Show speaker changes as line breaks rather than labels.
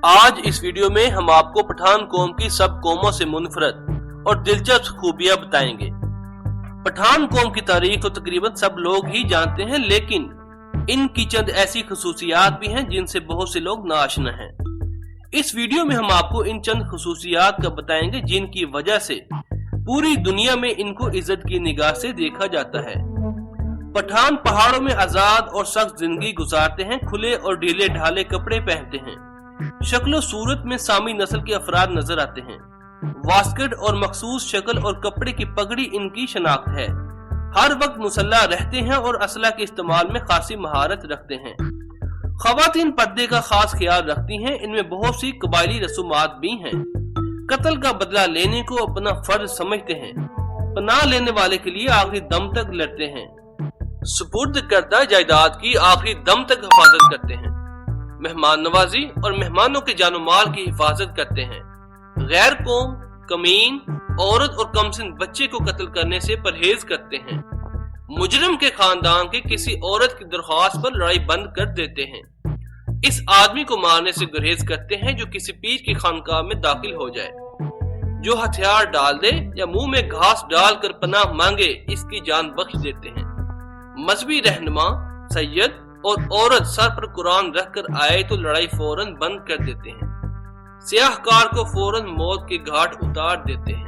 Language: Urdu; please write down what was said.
آج اس ویڈیو میں ہم آپ کو پٹھان قوم کی سب قوموں سے منفرد اور دلچسپ خوبیاں بتائیں گے۔ پٹھان قوم کی تاریخ تو تقریباً سب لوگ ہی جانتے ہیں، لیکن ان کی چند ایسی خصوصیات بھی ہیں جن سے بہت سے لوگ ناآشنا ہیں۔ اس ویڈیو میں ہم آپ کو ان چند خصوصیات کا بتائیں گے جن کی وجہ سے پوری دنیا میں ان کو عزت کی نگاہ سے دیکھا جاتا ہے۔ پٹھان پہاڑوں میں آزاد اور سخت زندگی گزارتے ہیں، کھلے اور ڈھیلے ڈھالے کپڑے پہنتے ہیں، شکل و صورت میں سامی نسل کے افراد نظر آتے ہیں۔ واسکٹ اور مخصوص شکل اور کپڑے کی پگڑی ان کی شناخت ہے۔ ہر وقت مسلح رہتے ہیں اور اسلحہ کے استعمال میں خاصی مہارت رکھتے ہیں۔ خواتین پردے کا خاص خیال رکھتی ہیں، ان میں بہت سی قبائلی رسومات بھی ہیں۔ قتل کا بدلہ لینے کو اپنا فرض سمجھتے ہیں، پناہ لینے والے کے لیے آخری دم تک لڑتے ہیں، سپرد کردہ جائیداد کی آخری دم تک حفاظت کرتے ہیں، مہمان نوازی اور مہمانوں کے جان و مال کی حفاظت کرتے ہیں، غیر قوم، کمین، عورت اور کمسن بچے کو قتل کرنے سے پرہیز کرتے ہیں، مجرم کے خاندان کے کسی عورت کی درخواست پر لڑائی بند کر دیتے ہیں، اس آدمی کو مارنے سے گریز کرتے ہیں جو کسی پیر کی خانقاہ میں داخل ہو جائے، جو ہتھیار ڈال دے یا منہ میں گھاس ڈال کر پناہ مانگے اس کی جان بخش دیتے ہیں، مذہبی رہنما، سید اور عورت سر پر قرآن رکھ کر آئے تو لڑائی فوراً بند کر دیتے ہیں، سیاہ کار کو فوراً موت کے گھاٹ اتار دیتے ہیں۔